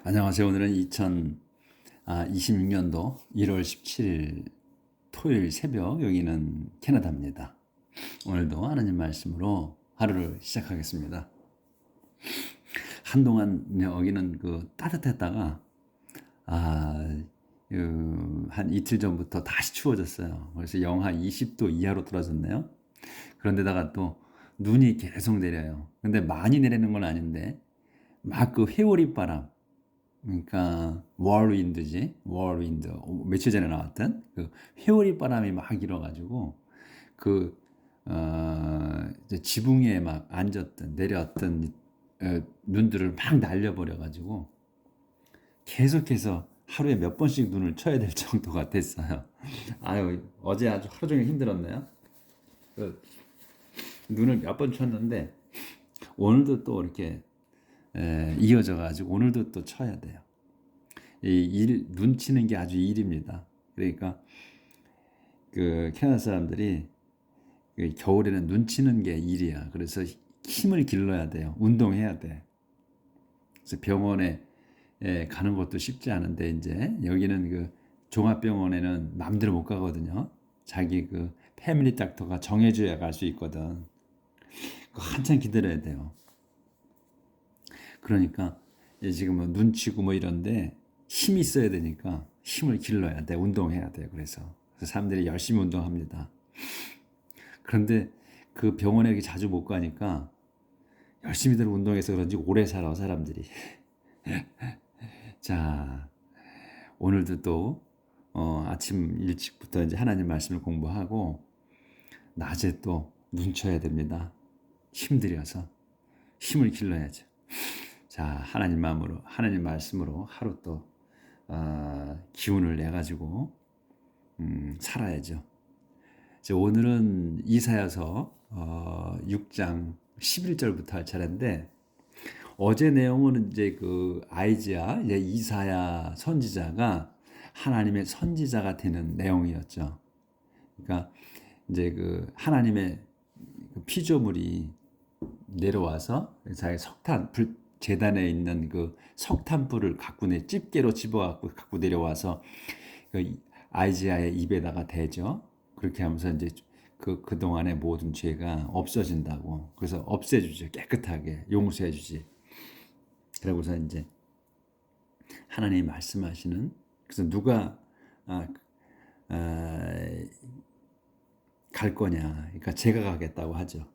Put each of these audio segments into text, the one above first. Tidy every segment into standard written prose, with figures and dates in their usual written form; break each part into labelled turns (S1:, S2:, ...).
S1: 안녕하세요. 오늘은 2026년도 1월 17일 토요일 새벽, 여기는 캐나다입니다. 오늘도 하나님 말씀으로 하루를 시작하겠습니다. 한동안 여기는 따뜻했다가 한 이틀 전부터 다시 추워졌어요. 그래서 영하 20도 이하로 떨어졌네요. 그런데다가 또 눈이 계속 내려요. 근데 많이 내리는 건 아닌데 막 회오리 바람, 그러니까 월윈드지, 월윈드, 며칠 전에 나왔던 회오리 바람이 막 일어가지고 그 이제 지붕에 막 앉았던 내려왔던 눈들을 막 날려버려가지고 계속해서 하루에 몇 번씩 눈을 쳐야 될 정도가 됐어요. 아유, 어제 아주 하루 종일 힘들었네요. 그 눈을 몇 번 쳤는데 오늘도 또 이렇게 이어져 가지고 오늘도 또 쳐야 돼요. 눈 치는 게 아주 일입니다. 그러니까 캐나다 사람들이 겨울에는 눈 치는 게 일이야. 그래서 힘을 길러야 돼요. 운동해야 돼. 그래서 병원에 가는 것도 쉽지 않은데, 이제 여기는 종합병원에는 마음대로 못 가거든요. 자기 패밀리 닥터가 정해줘야 갈 수 있거든. 한참 기다려야 돼요. 그러니까 지금 눈치고 뭐 이런데 힘이 있어야 되니까 힘을 길러야 돼. 운동해야 돼. 그래서 사람들이 열심히 운동합니다. 그런데 병원에 자주 못 가니까 열심히들 운동해서 그런지 오래 살아, 사람들이. 자, 오늘도 또 아침 일찍부터 이제 하나님 말씀을 공부하고 낮에 또 눈쳐야 됩니다. 힘들여서 힘을 길러야죠. 자, 하나님 말씀으로 하루 또 기운을 내 가지고 살아야죠. 오늘은 이사야서 6장 11절부터 할 차례인데, 어제 내용은 이제 아이즈야, 이사야 선지자가 하나님의 선지자가 되는 내용이었죠. 그러니까 이제 하나님의 피조물이 내려와서 자기 재단에 있는 석탄불을 집게로 갖고 내려와서 아이즈야의 입에다가 대죠. 그렇게 하면서 이제 그동안의 모든 죄가 없어진다고. 그래서 없애주지, 깨끗하게 용서해주지. 그러고서 이제 하나님이 말씀하시는, 그래서 누가 갈 거냐, 그러니까 제가 가겠다고 하죠.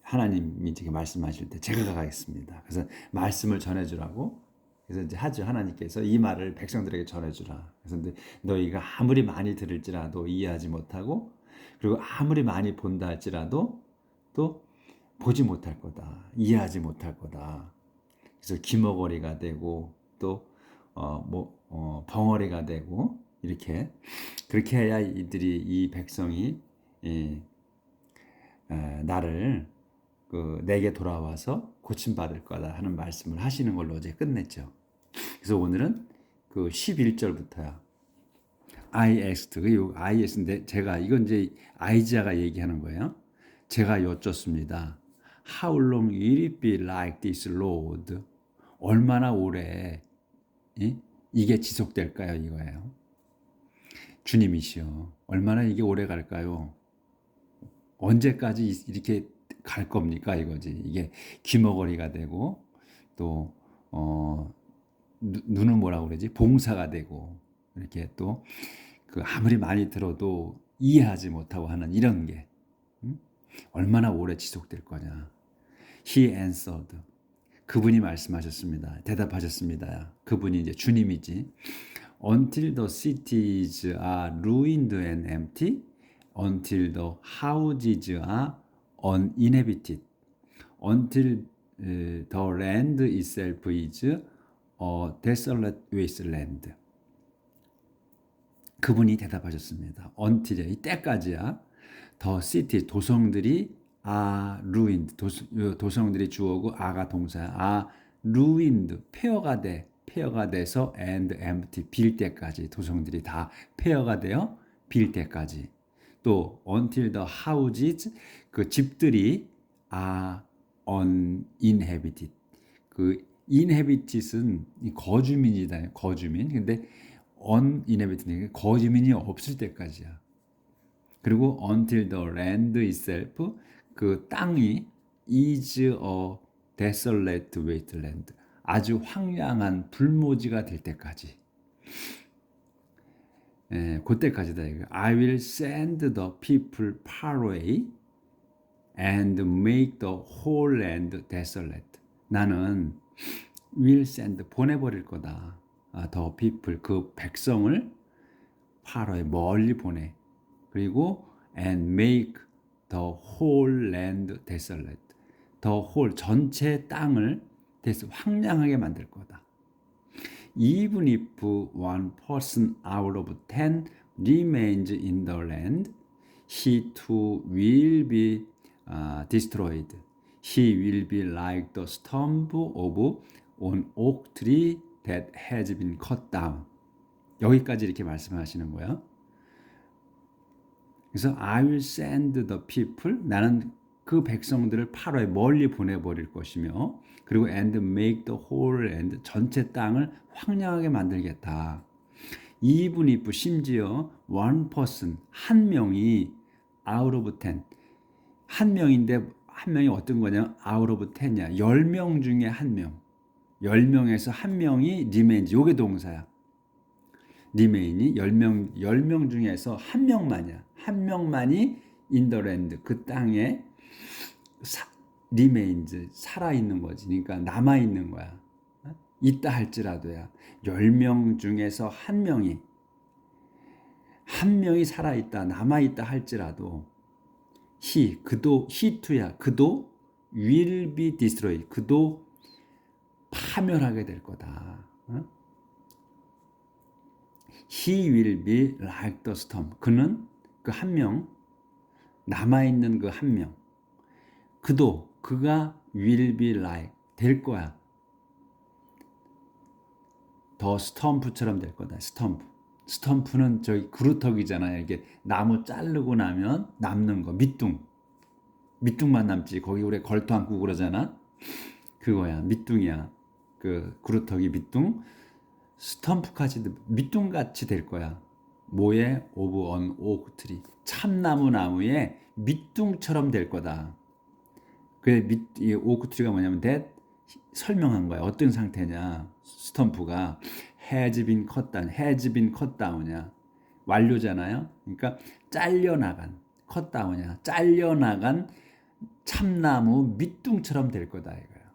S1: 하나님이 이제 말씀하실 때 제가 가겠습니다. 그래서 말씀을 전해주라고. 그래서 이제 하죠. 하나님께서 이 말을 백성들에게 전해주라. 그래서 너희가 아무리 많이 들을지라도 이해하지 못하고, 그리고 아무리 많이 본다 할지라도 또 보지 못할 거다. 이해하지 못할 거다. 그래서 기머거리가 되고 또 벙어리가 되고, 이렇게 그렇게 해야 이 백성이 나를 내게 돌아와서 고침받을 거다 하는 말씀을 하시는 걸로 어제 끝냈죠. 그래서 오늘은 11절부터야. I asked, I ask인데 이건 이제 아이자가 얘기하는 거예요. 제가 여쭙습니다. How long will it be like this, Lord? 얼마나 오래 이게 지속될까요? 이거예요. 주님이시여, 얼마나 이게 오래 갈까요? 언제까지 이렇게 갈 겁니까? 이거지. 이게 귀머거리가 되고 또 눈은 뭐라고 그러지? 봉사가 되고, 이렇게 또 아무리 많이 들어도 이해하지 못하고 하는 이런 게 얼마나 오래 지속될 거냐. He answered. 그분이 말씀하셨습니다. 대답하셨습니다. 그분이 이제 주님이지. Until the cities are ruined and empty, until the houses are uninhabited, until the land itself is a desolate wasteland. 그분이 대답하셨습니다. until, 이 때까지야. the city, 도성들이 are ruined, 도성들이 주어고 아가 동사야. are ruined, 폐허가 돼서 and empty, 빌 때까지. 도성들이 다 폐허가 되어 빌 때까지. 또 until the houses, 집들이 are uninhabited, inhabited은 거주민이다. 거주민. 근데 uninhabited는 거주민이 없을 때까지야. 그리고 until the land itself, 그 땅이 is a desolate wasteland, 아주 황량한 불모지가 될 때까지. 그때까지다 이거. I will send the people far away and make the whole land desolate. 나는 will send, 보내버릴 거다. the people, 그 백성을 far away, 멀리 보내. 그리고 and make the whole land desolate. the whole, 전체 땅을 황량하게 만들 거다. Even if one person out of 10 remains in the land, he too will be destroyed. He will be like the stump of an oak tree that has been cut down. 여기까지 이렇게 말씀하시는 거예요. 그래서 I will send the people, 나는 그 백성들을 팔아에 멀리 보내버릴 것이며, 그리고 and make the whole land, 전체 땅을 황량하게 만들겠다. even if, 심지어 one person, 한 명이 out of 10, 한 명인데 한 명이 어떤 거냐, out of 10이야. 10명 중에 한 명, 10명에서 한 명이 remains, 요게 동사야. remain이 10명 중에서 한 명만이야. 한 명만이 in the land, 그 땅에 remains, 살아있는 거지. 그러니까 남아있는 거야. 있다 할지라도야. 10명 중에서 한 명이 살아있다, 남아있다 할지라도 he to야. 그도 will be destroyed. 그도 파멸하게 될 거다. He will be like the storm. 그는 그 한 명, 남아있는 그 한 명, 그가 will be like, 될 거야. 더 스톰프처럼 될 거다. 스톰프는 저기 그루터기잖아요. 이게 나무 자르고 나면 남는 거, 밑둥만 남지. 거기 우리 걸터 안고 그러잖아. 그거야, 밑둥이야. 그 그루터기 밑둥. 스톰프까지도 밑둥같이 될 거야. 뭐에? 오브 언 오크 트리, 참나무의 밑둥처럼 될 거다. 이 오크 트리가 뭐냐면 설명한 거야. 어떤 상태냐? 스톰프가 has been cut down이야. 완료잖아요. 그러니까 잘려나간, cut down이야. 잘려나간 참나무 밑둥처럼 될 거다 이거야.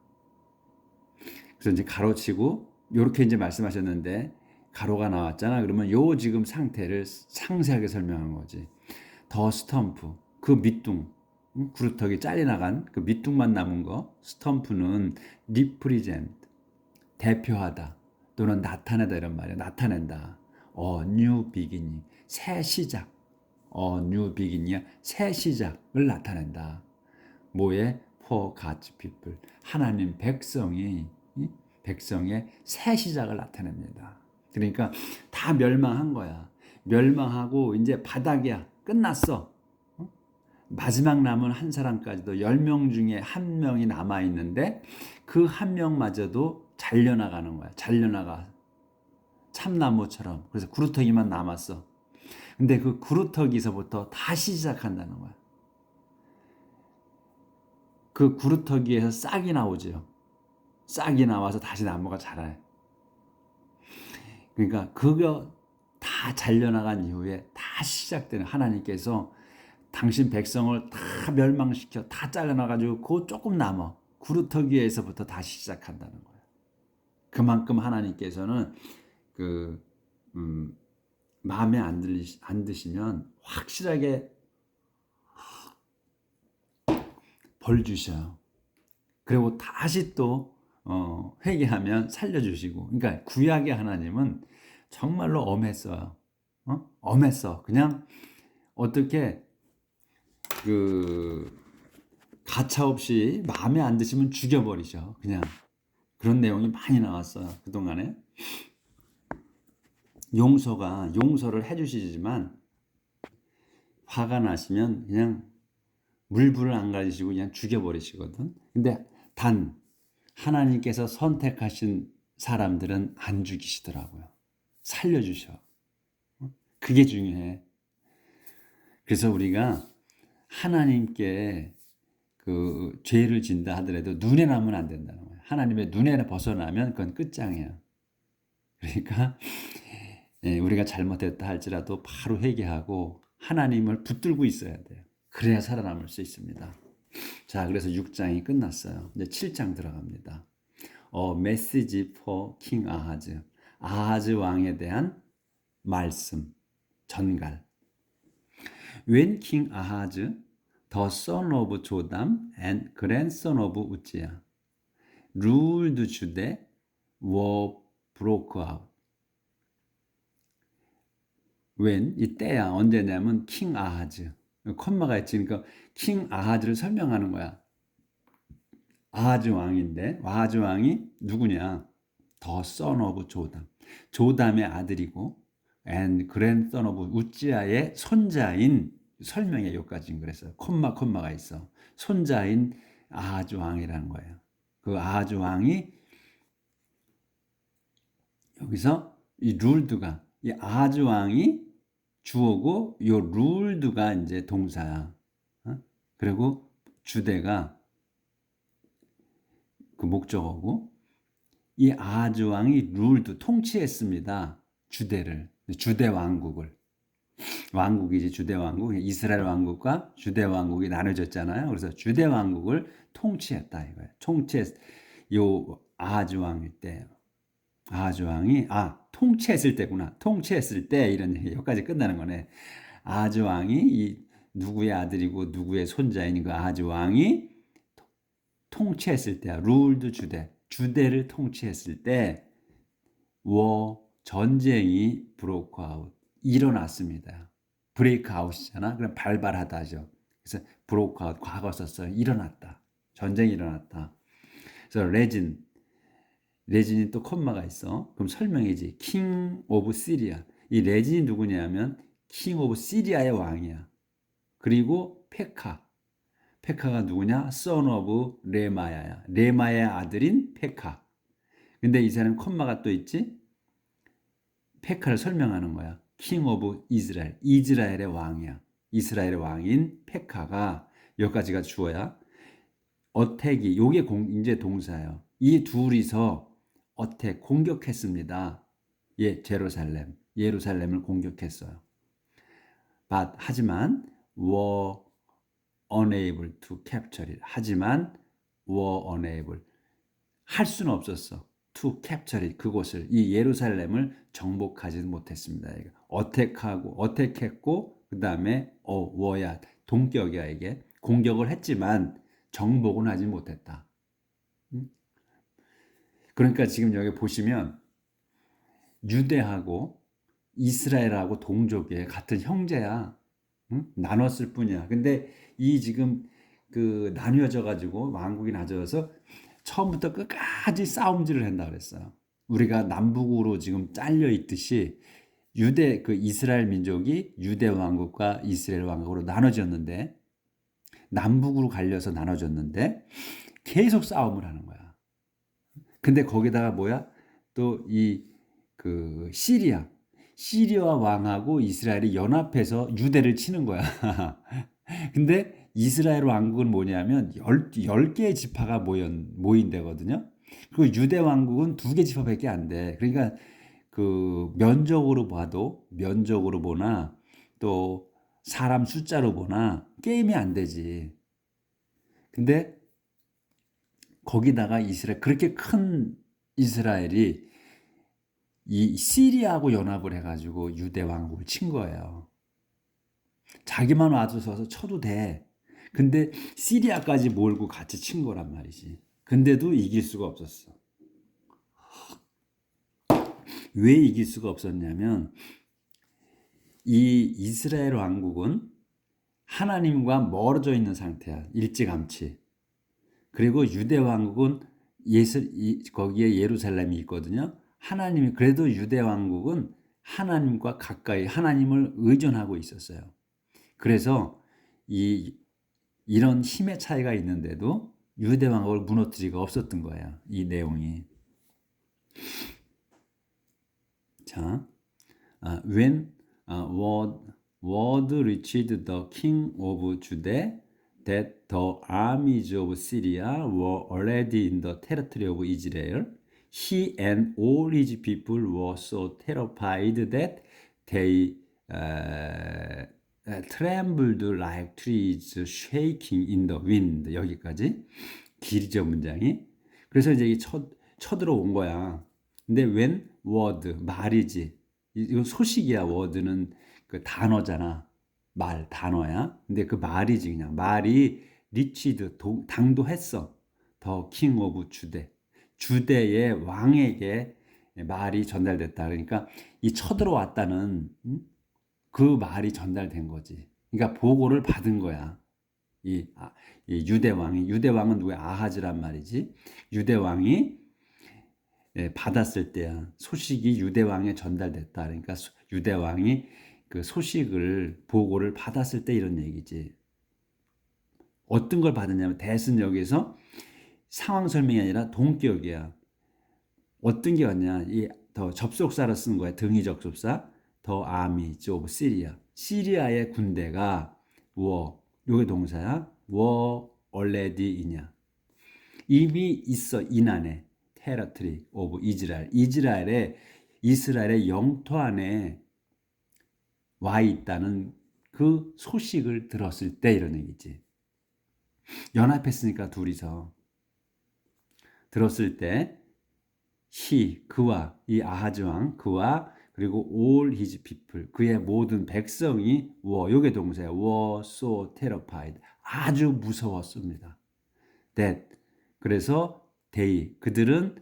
S1: 그래서 이제 가로치고 요렇게 이제 말씀하셨는데 가로가 나왔잖아. 그러면 요 지금 상태를 상세하게 설명한 거지. 더 스톰프, 그 밑둥, 구루터기 잘려나간 그 밑둥만 남은 거. 스톰프는 represent, 대표하다 또는 나타내다 이런 말이야. 나타낸다. new beginning, 새 시작. new beginning이야. 새 시작을 나타낸다. 뭐에? for God's people, 하나님 백성의 새 시작을 나타냅니다. 그러니까 다 멸망한 거야. 멸망하고 이제 바닥이야. 끝났어. 마지막 남은 한 사람까지도 10명 중에 한 명이 남아있는데 그 한 명마저도 잘려나가는 거야. 잘려나가. 참나무처럼. 그래서 구루터기만 남았어. 근데 그 구루터기에서부터 다시 시작한다는 거야. 그 구루터기에서 싹이 나오죠. 싹이 나와서 다시 나무가 자라요. 그러니까 그거 다 잘려나간 이후에 다시 시작되는, 하나님께서 당신 백성을 다 멸망시켜 다 잘라놔가지고 그 조금 남아 구루터기에서부터 다시 시작한다는 거예요. 그만큼 하나님께서는 마음에 안 드시면 확실하게 벌 주셔요. 그리고 다시 또 회개하면 살려주시고. 그러니까 구약의 하나님은 정말로 엄했어요. 엄했어. 그냥 어떻게 가차없이 마음에 안 드시면 죽여버리죠. 그냥 그런 내용이 많이 나왔어요. 그동안에. 용서를 해주시지만 화가 나시면 그냥 물불을 안 가지시고 그냥 죽여버리시거든. 근데 단 하나님께서 선택하신 사람들은 안 죽이시더라고요. 살려주셔. 그게 중요해. 그래서 우리가 하나님께 그 죄를 진다 하더라도 눈에 나면 안 된다는 거예요. 하나님의 눈에 벗어나면 그건 끝장이야. 그러니까 우리가 잘못했다 할지라도 바로 회개하고 하나님을 붙들고 있어야 돼요. 그래야 살아남을 수 있습니다. 자, 그래서 6장이 끝났어요. 이제 7장 들어갑니다. 메시지 for king 아하즈. 아하즈 왕에 대한 말씀, 전갈. When king Ahaz, the son of Jotham and grandson of Uzziah, ruled Judah, war broke out. When, 이때야 언제냐면 king 아하즈. 콤마가 있지. 그러니까 king 아하즈를 설명하는 거야. 아하즈 왕인데 아하즈 왕이 누구냐? The son of Jotham. 조담의 아들이고 and grandson of 우찌아의 손자인 설명에 여기까지인 그랬어요. 콤마가 있어. 손자인 아하즈 왕이라는 거예요. 그 아하즈 왕이 여기서 이 룰드가 이 아하즈 왕이 주어고 요 룰드가 이제 동사야. 그리고 주대가 그 목적어고 이 아하즈 왕이 룰드 통치했습니다. 주대를. 주대 왕국을. 왕국이지 주대 왕국. 이스라엘 왕국과 주대 왕국이 나눠졌잖아요. 그래서 주대 왕국을 통치했다 이거예요. 요 아하즈 왕일 때 아하즈 왕이 통치했을 때구나. 통치했을 때 이런 얘기 여기까지 끝나는 거네. 아하즈 왕이 이 누구의 아들이고 누구의 손자인 그 아하즈 왕이 통치했을 때야. 룰드 주대를 통치했을 때 전쟁이 브로크 아웃 일어났습니다. 브레이크 아웃이잖아. 그럼 발발하다죠. 그래서 브로크 아웃 과거 썼어요. 일어났다. 전쟁이 일어났다. 그래서 레진이 또 콤마가 있어. 그럼 설명이지. 킹 오브 시리아. 이 레진이 누구냐면 킹 오브 시리아의 왕이야. 그리고 페카가 누구냐? son of 레마야야. 레마야의 아들인 페카. 근데 이 사람 콤마가 또 있지? 페카를 설명하는 거야. king of 이스라엘의 왕이야. 이스라엘의 왕인 페카가 여기까지가 주어야. 어택이 요게 이제 동사예요. 이 둘이서 공격했습니다. 예루살렘을 공격했어요. 하지만 were unable to capture it. 하지만 were unable 할 수는 없었어. to capture it. 그곳을 이 예루살렘을 정복하지는 못했습니다. 어택했고 그다음에 워야 동격이야 이게. 공격을 했지만 정복은 하지 못했다. 그러니까 지금 여기 보시면 유대하고 이스라엘하고 동족의 같은 형제야. 나눴을 뿐이야. 근데 이 지금 그 나뉘어져 가지고 왕국이 나눠져서 처음부터 끝까지 싸움질을 한다 그랬어요. 우리가 남북으로 지금 잘려 있듯이 이스라엘 민족이 유대 왕국과 이스라엘 왕국으로 나눠졌는데 남북으로 갈려서 나눠졌는데 계속 싸움을 하는 거야. 근데 거기다가 뭐야? 또 시리아 왕하고 이스라엘이 연합해서 유대를 치는 거야. 근데 이스라엘 왕국은 뭐냐면 10개의 지파가 모인 데거든요. 그리고 유대 왕국은 2개 지파밖에 안 돼. 그러니까 그 면적으로 보나 또 사람 숫자로 보나 게임이 안 되지. 근데 거기다가 그렇게 큰 이스라엘이 이 시리아하고 연합을 해가지고 유대 왕국을 친 거예요. 자기만 와줘서 쳐도 돼. 근데 시리아까지 몰고 같이 친 거란 말이지. 근데도 이길 수가 없었어. 왜 이길 수가 없었냐면 이 이스라엘 왕국은 하나님과 멀어져 있는 상태야. 일찌감치. 그리고 유대 왕국은 거기에 예루살렘이 있거든요. 그래도 유대 왕국은 하나님과 가까이 하나님을 의존하고 있었어요. 그래서 이런 힘의 차이가 있는데도 유대 왕국을 무너뜨리가 없었던 거예요. 이 내용이. 자, when word reached the king of Judah that the armies of Syria were already in the territory of Israel, he and all his people were so terrified that they trembled like trees shaking in the wind. 여기까지 길죠, 문장이. 그래서 이제 쳐들어온 거야. 근데 when word 말이지. 이거 소식이야. word는 그 단어잖아. 말 단어야. 근데 그 말이지 그냥. 말이 리치드 당도했어. 더 킹 오브 주대. 주대의 왕에게 말이 전달됐다. 그러니까 이 쳐들어왔다는 그 말이 전달된 거지. 그러니까 보고를 받은 거야. 이 유대 왕은 누구야? 아하즈란 말이지. 유대 왕이 받았을 때야. 소식이 유대 왕에 전달됐다. 그러니까 유대 왕이 그 소식을 보고를 받았을 때 이런 얘기지. 어떤 걸 받았냐면 대신 여기서 상황 설명이 아니라 동격이야. 어떤 게 왔냐? 더 접속사로 쓴 거야. 등위 접속사. 더 아미 오브 시리아. 시리아의 군대가 요게 동사야. already이냐. 이미 있어. 이난에 테러트리 오브 이스라엘. 이스라엘의 영토 안에 와 있다는 그 소식을 들었을 때 이런 얘기지. 연합했으니까 둘이서 들었을 때 그와 이 아하즈 왕 그와 그리고 all his people 그의 모든 백성이 요게 동사야. were so terrified 아주 무서웠습니다. that 그래서 그들은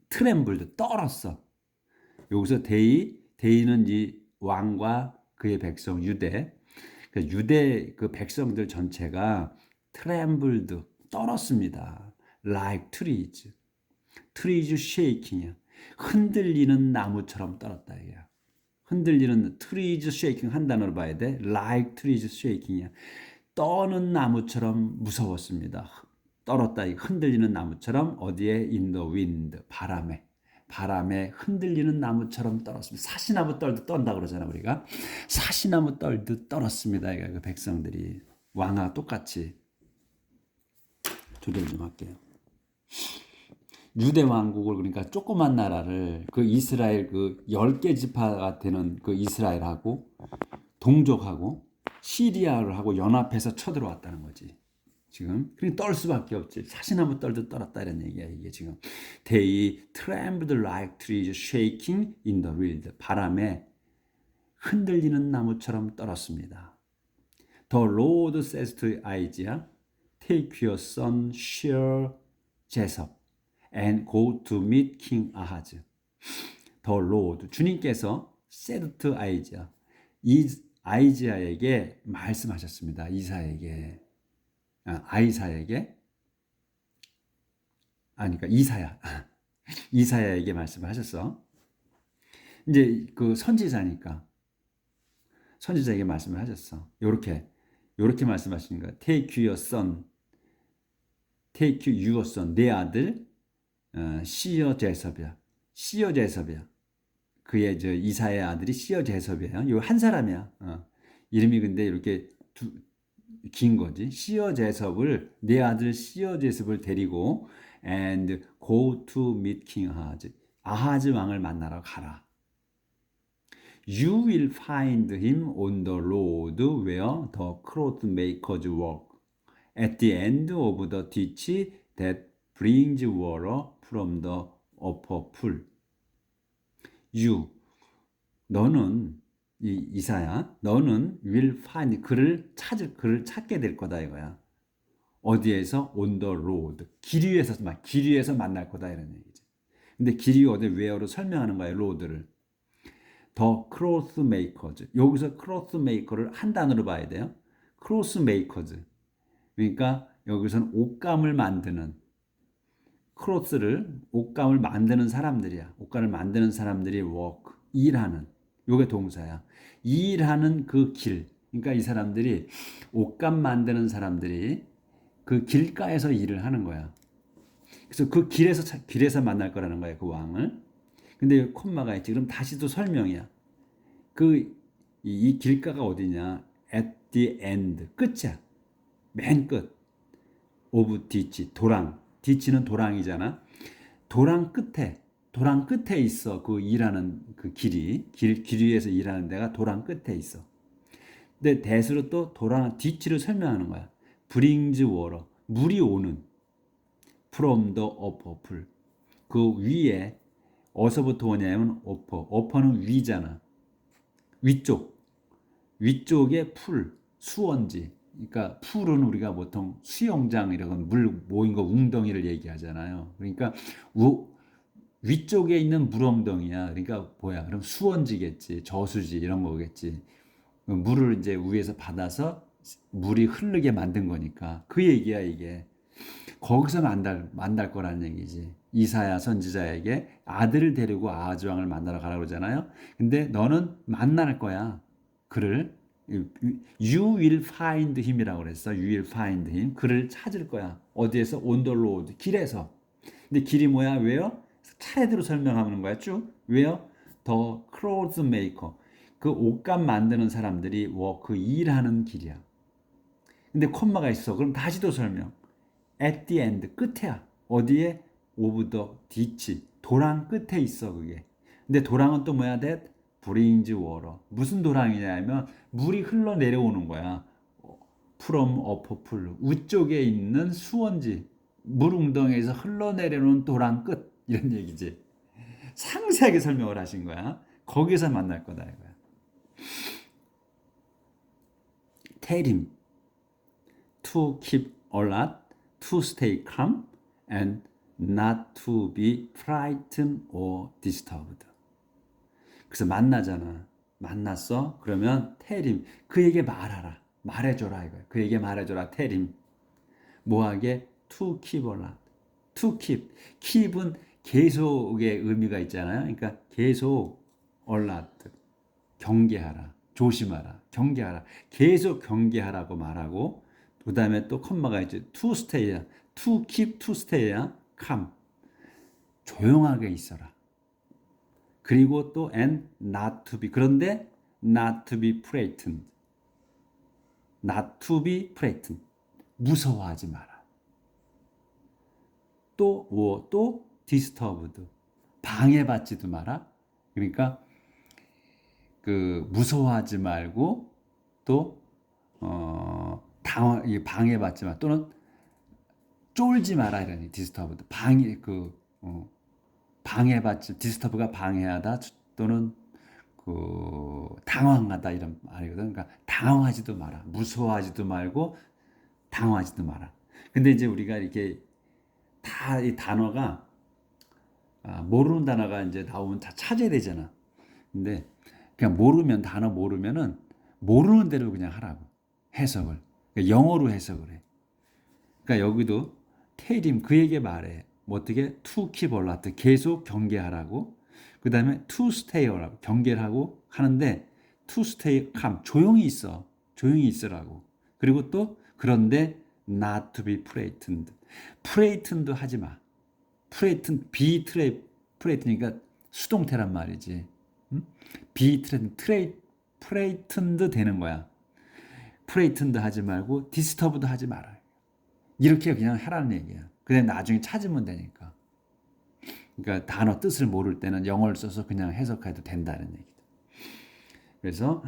S1: 트렘블드 떨었어. 여기서 데이는 이 왕과 그의 백성 유대 그 백성들 전체가 트렘블드 떨었습니다. like trees shaking이야. 흔들리는 나무처럼 떨었다 이거야. 흔들리는 trees shaking 한 단어로 봐야 돼. like trees shaking이야. 떠는 나무처럼 무서웠습니다. 떨었다. 흔들리는 나무처럼 어디에? in the wind. 바람에 흔들리는 나무처럼 떨었습니다. 사시나무 떨듯 떤다 그러잖아 우리가. 사시나무 떨듯 떨었습니다. 그 백성들이 왕과 똑같이. 조절 좀 할게요. 유대 왕국을 그러니까 조그만 나라를 그 이스라엘 그 10개 지파가 되는 그 이스라엘하고 동족하고 시리아를 하고 연합해서 쳐들어왔다는 거지. 지금 그러니까 떨 수밖에 없지. 사시나무 떨듯 떨었다 이런 얘기야 이게 지금. They trembled like trees shaking in the wind. 바람에 흔들리는 나무처럼 떨었습니다. The Lord says to Isaiah, take your son Shear Jezebel and go to meet King Ahaz. The Lord 주님께서 said to Isaiah 아이자에게 말씀하셨습니다. 그러니까 이사야에게 말씀하셨어. 이제 그 선지자니까 선지자에게 말씀을 하셨어. 요렇게 말씀하시는 거야. Take your son, 내 아들 시어 제섭이야. 그의 이사의 아들이 시어 제섭이에요. 요 한 사람이야. 이름이 근데 이렇게 긴 거지. 시어 제섭을 내 아들 시어 제섭을 데리고 and go to meet King Ahaz. 아하즈 왕을 만나러 가라. You will find him on the road where the cloth makers work at the end of the ditch that brings water from the upper pool. 너는 이사야, 너는 will find 그를 찾게 될 거다 이거야. 어디에서? on the road. 길 위에서 만날 거다 이런 얘기지. 근데 길이 어디 where로 설명하는 거야, road를. The cloth makers. 여기서 cloth maker를 한 단어로 봐야 돼요. cloth makers. 그러니까 여기서는 옷감을 만드는 옷감을 만드는 사람들이야. 옷감을 만드는 사람들이 work, 일하는. 요게 동사야. 일하는 그 길. 그러니까 이 사람들이 옷감 만드는 사람들이 그 길가에서 일을 하는 거야. 그래서 그 길에서 만날 거라는 거야, 그 왕을. 근데 여기 콤마가 있지. 그럼 다시 또 설명이야. 이 길가가 어디냐? at the end. 끝이야. 맨 끝. of ditch. 도랑. ditch는 도랑이잖아. 도랑 끝에 있어. 그 일하는 그 길 위에서 일하는 데가 도랑 끝에 있어. 근데 대수로 또 도랑, ditch를 설명하는 거야. brings water. 물이 오는. from the upper. 그 위에 어디서부터 오냐면 upper는 위잖아. 위쪽에 수원지. 그러니까 풀은 우리가 보통 수영장 이런 물 모인 거 웅덩이를 얘기하잖아요. 그러니까 위쪽에 있는 물엉덩이야. 그러니까 뭐야? 그럼 수원지겠지, 저수지 이런 거겠지. 물을 이제 위에서 받아서 물이 흐르게 만든 거니까 그 얘기야 이게. 거기서 만날 거라는 얘기지. 이사야 선지자에게 아들을 데리고 아하즈 왕을 만나러 가라고 그러잖아요. 근데 너는 만날 거야. 그를 You will find him이라고 그랬어. You will find him. 그를 찾을 거야. 어디에서? On the road. 길에서. 근데 길이 뭐야? 왜요? 차례대로 설명하는 거야. 쭉. 왜요? The clothes maker. 그 옷감 만드는 사람들이 그 일하는 길이야. 근데 콤마가 있어. 그럼 다시 또 설명. At the end. 끝에야. 어디에? Of the ditch. 도랑 끝에 있어 그게. 근데 도랑은 또 뭐야? That brings water. 무슨 도랑이냐면 물이 흘러내려오는 거야. From upper pool. 위쪽에 있는 수원지. 물 웅덩이에서 흘러내려오는 도랑 끝. 이런 얘기지. 상세하게 설명을 하신 거야. 거기서 만날 거다 이거야. Tell him to keep alert, to stay calm, and not to be frightened or disturbed. 그래서 만나잖아. 만났어? 그러면 tell him. 그에게 말하라. 말해줘라 이거야. 그에게 말해줘라. tell him. 뭐하게? to keep alert. to keep. keep은 계속의 의미가 있잖아요. 그러니까 계속 alert. 경계하라. 조심하라. 경계하라. 계속 경계하라고 말하고 그 다음에 또 컴마가 있죠. to stay야. to keep, to stay야. calm. 조용하게 있어라. 그리고 또 and not to be. 그런데 not to be frightened. not to be frightened. 무서워하지 마라. 또 disturbed. 방해받지도 마라. 그러니까 무서워하지 말고 또 방해받지 마. 또는 쫄지 마라 이러니 디스터브도 방해받지 디스터브가 방해하다 또는 당황하다 이런 말이거든. 그러니까 당황하지도 마라. 무서워하지도 말고 당황하지도 마라. 근데 이제 우리가 이렇게 다 이 단어가 모르는 단어가 이제 나오면 다 찾아야 되잖아. 근데 그냥 단어 모르면은 모르는 대로 그냥 하라고 해석을. 그러니까 영어로 해석을 해. 그러니까 여기도 테이림 그에게 말해. 뭐 어떻게 to keep alert 계속 경계하라고. 그 다음에 to stay alert 경계를 하고 하는데 to stay calm 조용히 있어. 조용히 있으라고. 그리고 또 그런데 not to be frightened. frightened 하지 마. frightened니까 수동태란 말이지. frightened 되는 거야. frightened 하지 말고 disturbed 하지 마라. 이렇게 그냥 하라는 얘기야. 그냥 나중에 찾으면 되니까. 그러니까 단어 뜻을 모를 때는 영어를 써서 그냥 해석해도 된다는 얘기다. 그래서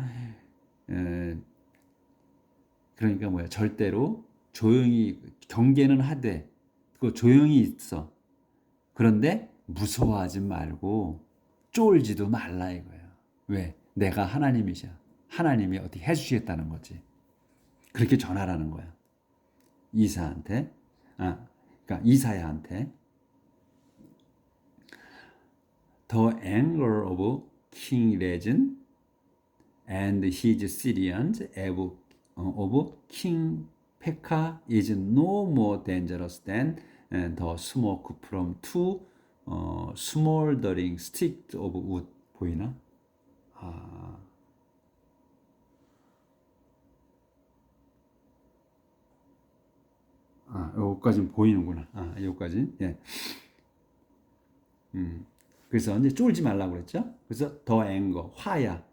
S1: 그러니까 뭐야? 절대로 조용히 경계는 하되 조용히 있어. 그런데 무서워하지 말고 쫄지도 말라 이거야. 왜? 내가 하나님이셔. 하나님이 어떻게 해주시겠다는 거지. 그렇게 전하라는 거야. 그러니까 이사야한테. The anger of King Rezin and his Syrians of King Pekah is no more dangerous than the smoke from two smoldering sticks of wood. 보이나? 요거까지는 보이는구나. 요거까지. 예. 그래서 이제 쫄지 말라고 그랬죠. 그래서 더 앵거, 화야.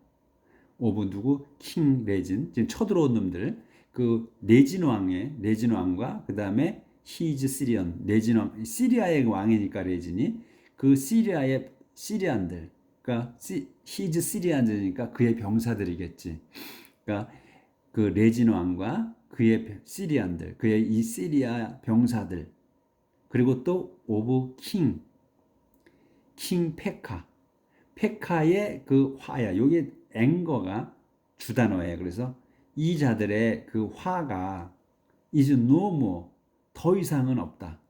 S1: 오브 누구? 킹 레진. 지금 쳐들어온 놈들. 그 레진 왕과 그 다음에 히즈 시리언. 레진 왕, 시리아의 왕이니까 레진이 그 시리아의 시리안들. 그러니까 히즈 시리안들이니까 그의 병사들이겠지. 그러니까 그 레진 왕과 그의 시리안들, 그의 이 시리아 병사들, 그리고 또 오브 킹 페카의 그 화야. 요게 앵거가 주단어예요. 그래서 이 자들의 그 화가 is no more, 더 이상은 없다.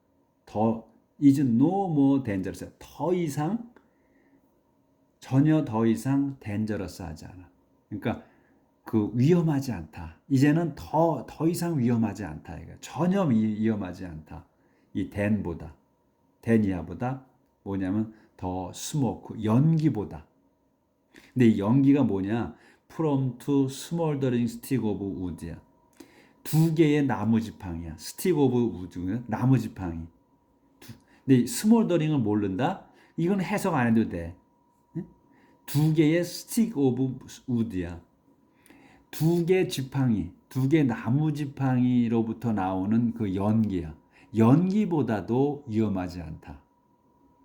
S1: is no more dangerous. 전혀 더 이상 dangerous 하지 않아. 그러니까 그 위험하지 않다. 이제는 더 이상 위험하지 않다. 전혀 위험하지 않다. 이 댄이야보다 뭐냐면 더 스모크, 연기보다. 근데 이 연기가 뭐냐? From to smoldering stick of wood야. 두 개의 나무 지팡이야. stick of wood는 나무 지팡이. 근데 스몰더링을 모른다? 이건 해석 안 해도 돼. 두 개의 stick of wood야. 두 개 지팡이, 두 개 나무 지팡이로부터 나오는 그 연기야. 연기보다도 위험하지 않다.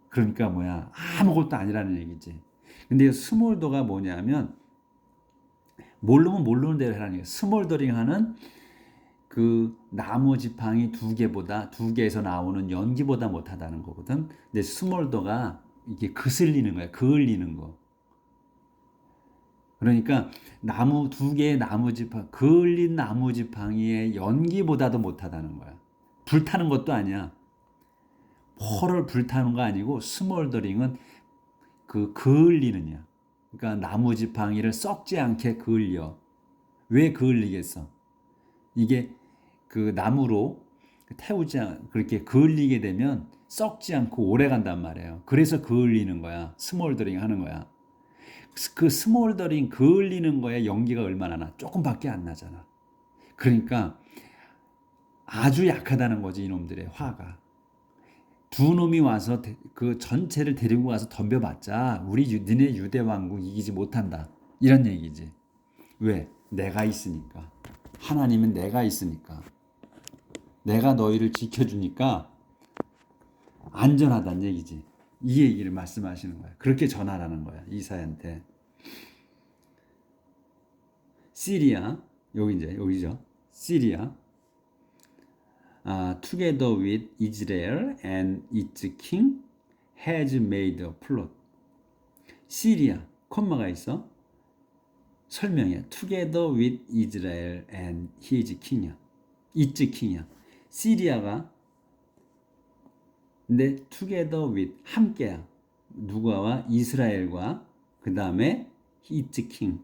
S1: 그러니까 뭐야? 아무것도 아니라는 얘기지. 근데 스몰더가 뭐냐면 모르면 모르는 대로 하라는 얘기야. 스몰더링 하는 그 나무 지팡이 두 개에서 나오는 연기보다 못하다는 거거든. 근데 스몰더가 이게 그슬리는 거야. 그을리는 거. 그러니까 두 개의 나무 지팡이, 그을린 나무 지팡이의 연기보다도 못하다는 거야. 불타는 것도 아니야. 펄을 불타는 거 아니고 스몰더링은 그 그을리느냐. 그러니까 나무 지팡이를 썩지 않게 그을려. 왜 그을리겠어? 이게 그 나무로 그렇게 그을리게 되면 썩지 않고 오래 간단 말이에요. 그래서 그을리는 거야. 스몰더링 하는 거야. 그 스몰더링 그을리는 거에 연기가 얼마나 나? 조금밖에 안 나잖아. 그러니까 아주 약하다는 거지, 이놈들의 화가. 두 놈이 와서 그 전체를 데리고 가서 덤벼봤자 니네 유대 왕국 이기지 못한다. 이런 얘기지. 왜? 내가 있으니까. 하나님은 내가 있으니까. 내가 너희를 지켜주니까 안전하다는 얘기지. 이 얘기를 말씀하시는 거야. 그렇게 전하라는 거야. 이사야한테. 시리아, 여기죠. 시리아. Together with Israel and its king has made a plot. 시리아, 콤마가 있어. 설명이야. Together with Israel and his king이야. its king이야. 시리아가 근데 together with 함께야. 누가와 이스라엘과 그 다음에 its king.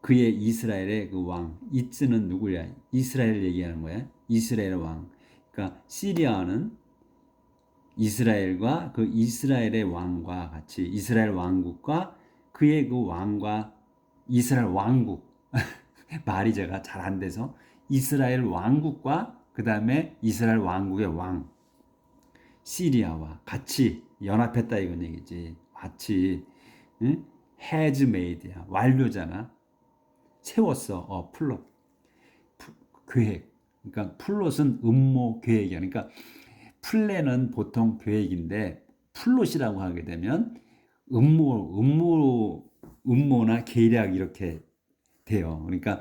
S1: 그의 이스라엘의 그 왕. 이츠는 누구야? 이스라엘 얘기하는 거야. 이스라엘 왕. 그러니까 시리아는 이스라엘과 그 이스라엘의 왕과 같이 이스라엘 왕국과 그의 그 왕과 이스라엘 왕국. 말이 제가 잘 안 돼서 이스라엘 왕국과 그 다음에 이스라엘 왕국의 왕. 시리아와 같이 연합했다 이건 얘기지. 같이 응? has made야. 완료잖아. 세웠어. 플롯. 계획. 그러니까 플롯은 음모 계획이야. 그러니까 플랜은 보통 계획인데 플롯이라고 하게 되면 음모나 계략 이렇게 돼요. 그러니까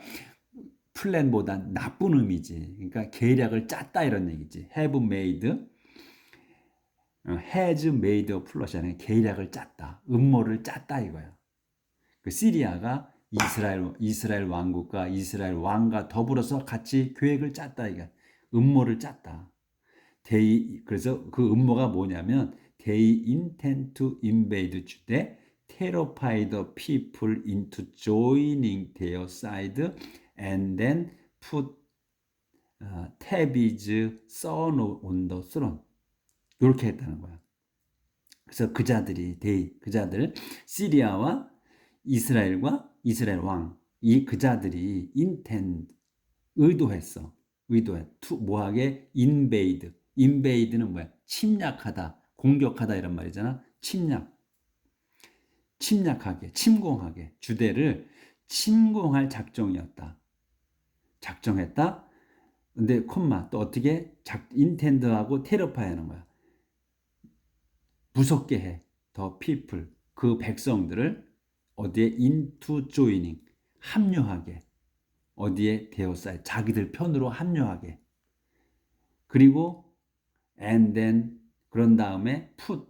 S1: 플랜보다 나쁜 의미지. 그러니까 계략을 짰다 이런 얘기지. have made, has made a plot이 아니라 계략을 짰다. 음모를 짰다 이거야. 그 시리아가 이스라엘 왕국과 이스라엘 왕과 더불어서 같이 계획을 짰다 이거. 음모를 짰다. 그래서 그 음모가 뭐냐면 they intend to invade Judea, terrify the people into joining their side, and then put Tabit's son on the throne. 이렇게 했다는 거야. 그래서 그 자들 시리아와 이스라엘과 이스라엘 왕, 그 자들이 intend 의도했어. 의도해. 뭐하게? invade. invade는 뭐야? 침략하다, 공격하다 이런 말이잖아. 침략하게, 침공하게. 주대를 침공할 작정이었다. 작정했다. 근데 콤마 또 어떻게? intend하고 terrify 하는 거야. 무섭게 해. the people. 그 백성들을 어디에? into joining. 합류하게. 어디에? 되었어요. 자기들 편으로 합류하게. 그리고 and then 그런 다음에 put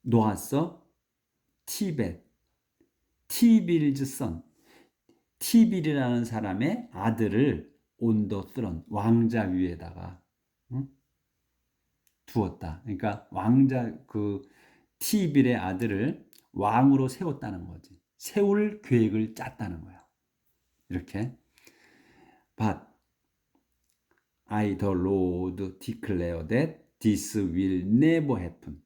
S1: 놓았어. 티벳. 티빌즈 선. 티빌이라는 사람의 아들을 on the throne. 왕자 위에다가 응? 두었다. 그러니까 왕자 그 티빌의 아들을 왕으로 세웠다는 거지. 세울 계획을 짰다는 거야. 이렇게. But I the Lord declare that this will never happen.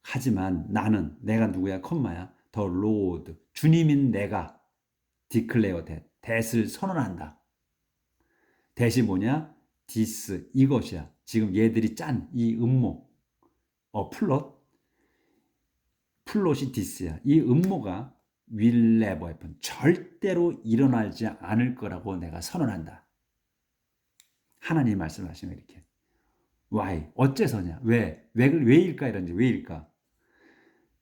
S1: 하지만 나는 내가 누구야? 콤마야. The Lord 주님인 내가 declare that that을 선언한다. that이 뭐냐? this 이것이야. 지금 얘들이 짠 이 음모 플롯이 this야. 이 음모가 will never happen. 절대로 일어나지 않을 거라고 내가 선언한다. 하나님 말씀하시면 이렇게. Why? 어째서냐? 왜일까? 이런지 왜일까?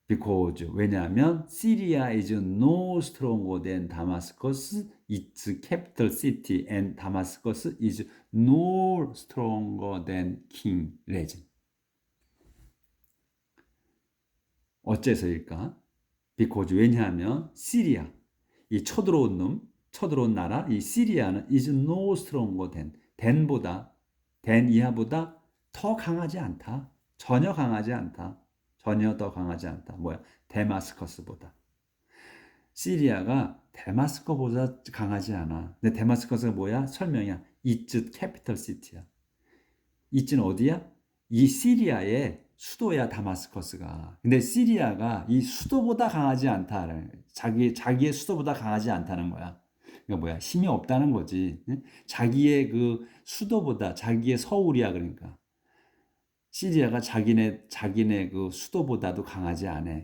S1: Because 왜냐하면 Syria is no stronger than Damascus, its capital city, and Damascus is no stronger than King Rezin. 어째서일까? Because 왜냐하면 시리아, 이 쳐들어온 나라, 이 시리아는 is no stronger than 이하보다 더 강하지 않다. 전혀 강하지 않다. 전혀 더 강하지 않다. 뭐야? 데마스커스보다. 시리아가 데마스커스보다 강하지 않아. 근데 데마스커스가 뭐야? 설명이야. It's capital city야. It는 어디야? 이 시리아의 수도야, 다마스커스가. 근데 시리아가 이 수도보다 강하지 않다. 자기의 수도보다 강하지 않다는 거야. 그러니까 뭐야? 힘이 없다는 거지. 자기의 그 수도보다 자기의 서울이야 그러니까. 시리아가 자기네 그 수도보다도 강하지 않아.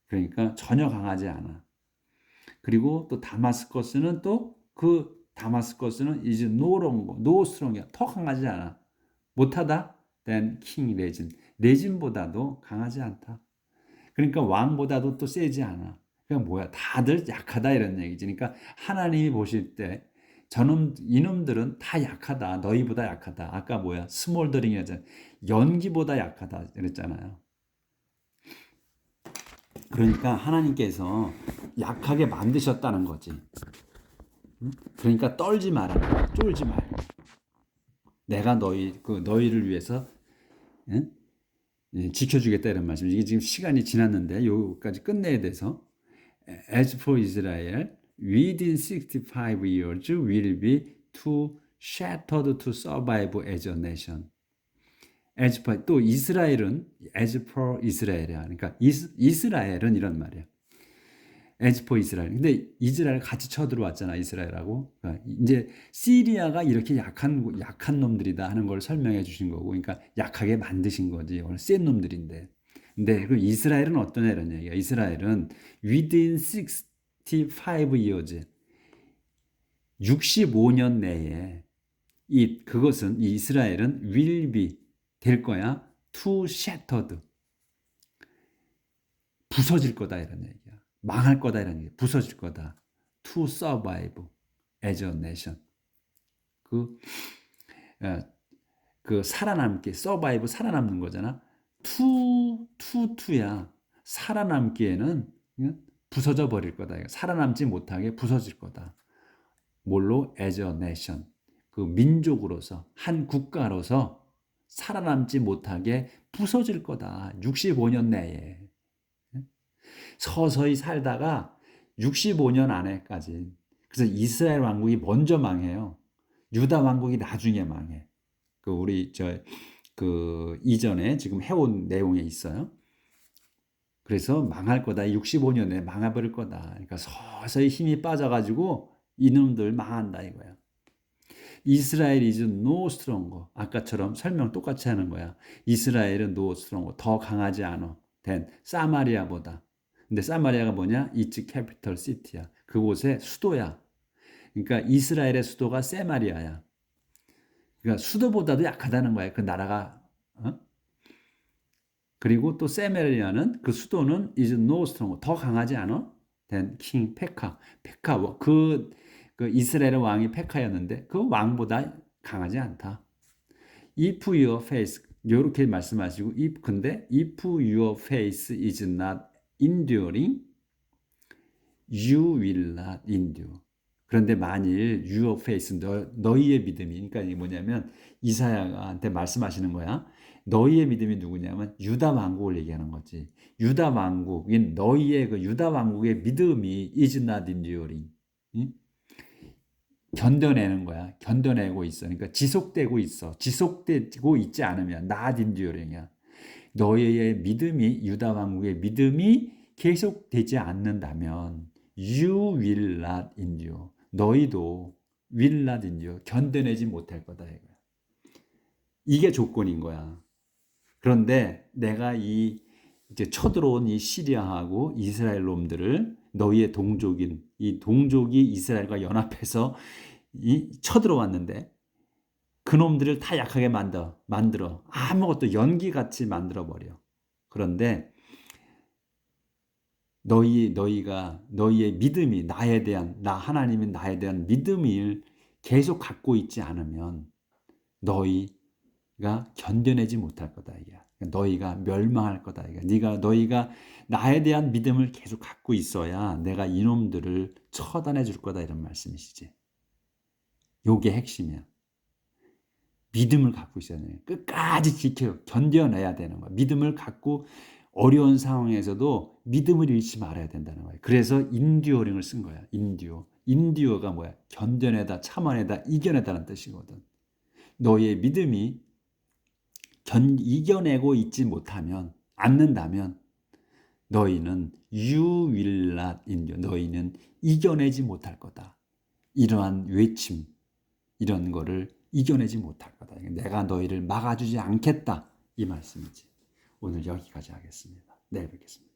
S1: 그러니까 전혀 강하지 않아. 그리고 또 다마스커스는 is no strong이야. 더 강하지 않아. 못하다? than king 레진보다도 강하지 않다. 그러니까 왕보다도 또 세지 않아. 그러니까 뭐야? 다들 약하다 이런 얘기지. 그러니까 하나님이 보실 때 이놈들은 다 약하다. 너희보다 약하다. 아까 뭐야? 스몰더링이잖아. 연기보다 약하다 그랬잖아요. 그러니까 하나님께서 약하게 만드셨다는 거지. 그러니까 떨지 마라. 쫄지 말고. 내가 너희를 위해서 지켜주겠다 이런 말씀. 이게 지금 시간이 지났는데 여기까지 끝내야 돼서 As for Israel, within 65 years will be too shattered to survive as a nation. As for 또 이스라엘은 as for Israel이야. 그러니까 이스라엘은 이런 말이야. as for Israel. 근데 이스라엘 같이 쳐들어왔잖아 이스라엘하고. 그러니까 이제 시리아가 이렇게 약한 놈들이다 하는 걸 설명해 주신 거고, 그러니까 약하게 만드신 거지. 오늘 센 놈들인데. 근데 그 이스라엘은 어떤 이런 얘기야? 이스라엘은 within 65 years, 65년 내에 그것은 이 이스라엘은 will be 될 거야. to shattered, 부서질 거다 이런 얘기야. 망할 거다 이런 얘기야. 부서질 거다. to survive as a nation. 그 살아남기, survive 살아남는 거잖아. to야. 살아남기에는 부서져 버릴 거다. 살아남지 못하게 부서질 거다. 뭘로? as a nation. 그 민족으로서, 한 국가로서 살아남지 못하게 부서질 거다. 65년 내에. 서서히 살다가 65년 안에까지. 그래서 이스라엘 왕국이 먼저 망해요. 유다 왕국이 나중에 망해. 우리 이전에 지금 해온 내용에 있어요. 그래서 망할 거다. 65년에 망해버릴 거다. 그러니까 서서히 힘이 빠져가지고 이놈들 망한다 이거야. 이스라엘 is no stronger. 아까처럼 설명 똑같이 하는 거야. 이스라엘은 no stronger. 더 강하지 않아. 된 사마리아보다. 근데 사마리아가 뭐냐? It's capital city야. 그곳의 수도야. 그러니까 이스라엘의 수도가 세마리아야. 그러니까 수도보다도 약하다는 거야. 그 나라가. 어? 그리고 또 세마리아는 그 수도는 is no stronger. 더 강하지 않아? 된 king 페카. 페카 그 이스라엘의 왕이 페카였는데 그 왕보다 강하지 않다. If your face 이렇게 말씀하시고 근데 if your face is not enduring, you will not endure. 그런데 만일 your face 너희의 믿음이 그러니까 이게 뭐냐면 이사야한테 말씀하시는 거야. 너희의 믿음이 누구냐면 유다 왕국을 얘기하는 거지. 유다 왕국인 너희의 그 유다 왕국의 믿음이 is not enduring. 응? 견뎌내는 거야. 견뎌내고 있어. 그러니까 지속되고 있어. 지속되고 있지 않으면 not enduring이야. 너희의 믿음이 유다 왕국의 믿음이 계속되지 않는다면 you will not endure. 너희도 will not endure. 견뎌내지 못할 거다 이거야. 이게 조건인 거야. 그런데 내가 이제 쳐들어온 이 시리아하고 이스라엘 놈들을 너희의 동족인 이 동족이 이스라엘과 연합해서 쳐들어왔는데 그 놈들을 다 약하게 만들어 아무것도 연기같이 만들어 버려. 그런데 너희가 너희의 믿음이 나 하나님이 나에 대한 믿음을 계속 갖고 있지 않으면 너희가 견뎌내지 못할 거다 이게. 너희가 멸망할 거다 이게. 너희가 나에 대한 믿음을 계속 갖고 있어야 내가 이놈들을 처단해 줄 거다 이런 말씀이시지. 요게 핵심이야. 믿음을 갖고 있어야 돼. 끝까지 견뎌내야 되는 거야. 믿음을 갖고 어려운 상황에서도 믿음을 잃지 말아야 된다는 거예요. 그래서 인듀어링을 쓴 거야. 인듀어가 뭐야? 견뎌내다, 참아내다, 이겨내다는 뜻이거든. 너의 믿음이 이겨내고 있지 못하면, 않는다면 너희는 you will not endure. 너희는 이겨내지 못할 거다. 이러한 외침, 이런 거를 이겨내지 못할 거다. 내가 너희를 막아주지 않겠다. 이 말씀이지. 오늘 여기까지 하겠습니다. 내일 뵙겠습니다.